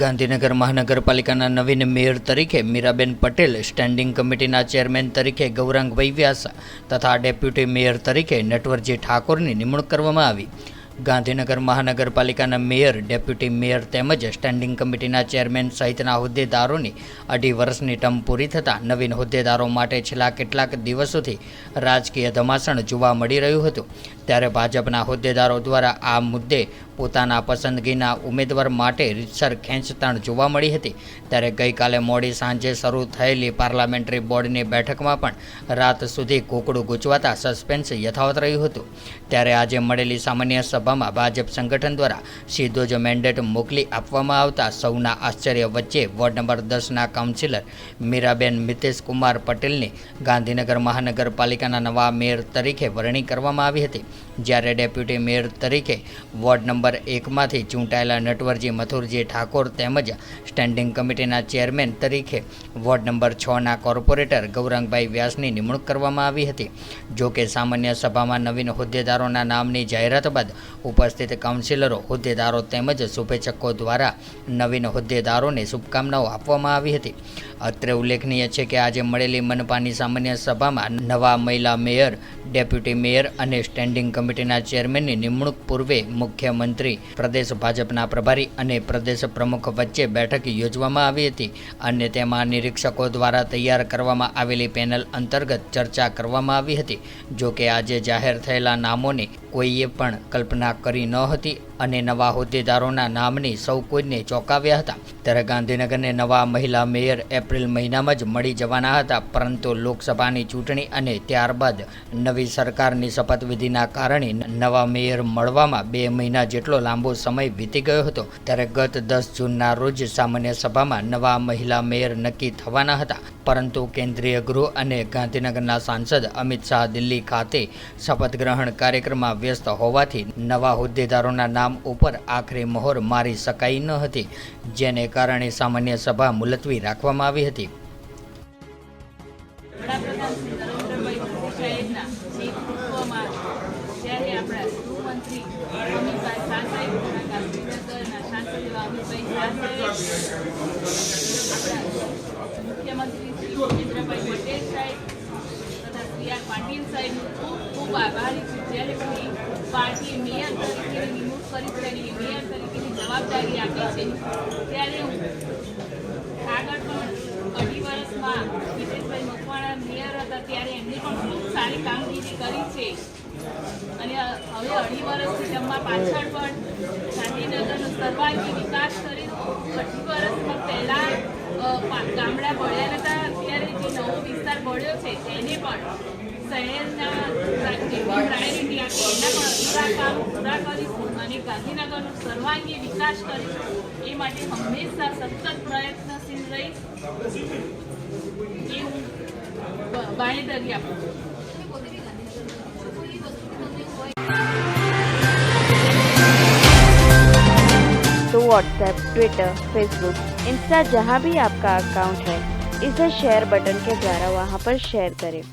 ગાંધીનગર મહાનગરપાલિકાના નવીન મેયર તરીકે મીરાબેન પટેલ, સ્ટેન્ડિંગ કમિટીના ચેરમેન તરીકે ગૌરાંગભાઈ વ્યાસ તથા ડેપ્યુટી મેયર તરીકે નટવરજી ઠાકોરની નિમણૂક કરવામાં આવી. ગાંધીનગર મહાનગરપાલિકાના મેયર, ડેપ્યુટી મેયર તેમજ સ્ટેન્ડિંગ કમિટીના ચેરમેન સહિતના હોદ્દેદારોની 2.5 વર્ષની ટર્મ પૂરી થતાં નવીન હોદ્દેદારો માટે છેલ્લા કેટલાક દિવસોથી રાજકીય ધમાસણ જોવા મળી રહ્યું હતું. ત્યારે ભાજપના હોદ્દેદારો દ્વારા આ મુદ્દે પોતાના પસંદગીના ઉમેદવાર માટે રીતસર ખેંચતાણ જોવા મળી હતી. ત્યારે ગઈકાલે મોડી સાંજે શરૂ થયેલી પાર્લામેન્ટરી બોર્ડની બેઠકમાં પણ રાત સુધી કોકડું ગૂંચવાતા સસ્પેન્સ યથાવત રહ્યું હતું. ત્યારે આજે મળેલી સામાન્ય સભામાં ભાજપ સંગઠન દ્વારા સીધો જ મેન્ડેટ મોકલી આપવામાં આવતા સૌના આશ્ચર્ય વચ્ચે વોર્ડ નંબર 10ના કાઉન્સિલર મીરાબેન મિતેશકુમાર પટેલની ગાંધીનગર મહાનગરપાલિકાના નવા મેયર તરીકે વરણી કરવામાં આવી હતી. જ્યારે ડેપ્યુટી મેયર તરીકે વોર્ડ નંબર 1માંથી ચૂંટાયેલા નટવરજી મથુરજી ઠાકોર તેમજ સ્ટેન્ડિંગ કમિટીના ચેરમેન તરીકે વોર્ડ નંબર 6ના કોર્પોરેટર ગૌરાંગભાઈ વ્યાસની નિમણૂક કરવામાં આવી હતી. જોકે સામાન્ય સભામાં નવીન હોદ્દેદારોના નામની જાહેરાત બાદ ઉપસ્થિત કાઉન્સિલરો, હોદ્દેદારો તેમજ શુભેચ્છકો દ્વારા નવીન હોદ્દેદારોને શુભકામનાઓ આપવામાં આવી હતી. અત્રે ઉલ્લેખનીય છે કે આજે મળેલી મનપાની સામાન્ય સભામાં નવા મહિલા મેયર, ડેપ્યુટી મેયર અને સ્ટેન્ડિંગ કમિટીના ચેરમેનની નિમણૂક પૂર્વે મુખ્યમંત્રી, પ્રદેશ ભાજપના પ્રભારી અને પ્રદેશ પ્રમુખ વચ્ચે બેઠક યોજવામાં આવી હતી અને તેમાં નિરીક્ષકો દ્વારા તૈયાર કરવામાં આવેલી પેનલ અંતર્ગત ચર્ચા કરવામાં આવી હતી. જોકે આજે જાહેર થયેલા નામોની કોઈએ પણ કલ્પના કરી ન હતી અને નવા હોદ્દેદારોના નામની સૌ કોઈને ચોંકાવ્યા હતા. ત્યારે ગાંધીનગરને નવા મહિલા મેયર એપ્રિલ મહિનામાં જ મળી જવાના હતા, પરંતુ લોકસભાની ચૂંટણી અને ત્યારબાદ નવી સરકારની શપથવિધિના કારણે નવા મેયર મળવામાં 2 મહિના જેટલો લાંબો સમય વીતી ગયો હતો. ત્યારે ગત 10 જૂનના રોજ સામાન્ય સભામાં નવા મહિલા મેયર નક્કી થવાના હતા, પરંતુ કેન્દ્રીય ગૃહ અને ગાંધીનગરના સાંસદ અમિત શાહ દિલ્હી ખાતે શપથ ગ્રહણ કાર્યક્રમમાં વ્યસ્ત હોવાથી નવા હોદ્દેદારોના નામ ઉપર આખરી મહોર મારી શકાઈ ન હતી, જેને કારણે સામાન્ય સભા મુલતવી રાખવામાં આવી હતી. મુખ્યમંત્રી શ્રી ભૂપેન્દ્રભાઈ પટેલ સાહેબ તથા શ્રી આર પાટીલ સાહેબનું ખૂબ ખૂબ આભારી છું. જ્યારે મને પાર્ટીએ મેયર તરીકેની નિમણૂક કરી છે અને મેયર તરીકેની જવાબદારી આપી છે, ત્યારે હું આગળ પણ 2.5 વર્ષમાં મિતેશભાઈ મકવાણા મેયર હતા ત્યારે એમને પણ ખૂબ સારી કામગીરી કરી છે અને હવે 2.5 વર્ષથી જમવા પાછળ પણ ગાંધીનગરનો સર્વાંગી વિકાસ કરી. 2.5 વર્ષમાં પહેલાં ગામડા બળ્યા હતા, અત્યારે જે નવો વિસ્તાર બળ્યો છે તેને પણ શહેરના પ્રાયોરિટી આપી એના પણ અધૂરા કામ પૂરા કરીશું અને ગાંધીનગરનો સર્વાંગી વિકાસ કરીશું. એ માટે હંમેશા સતત પ્રયત્નશીલ રહીશ એ હું બાંયધરી આપું છું. तो व्हाट्सएप, ट्विटर, फेसबुक, इंस्टा जहाँ भी आपका अकाउंट है, इसे शेयर बटन के द्वारा वहाँ पर शेयर करें.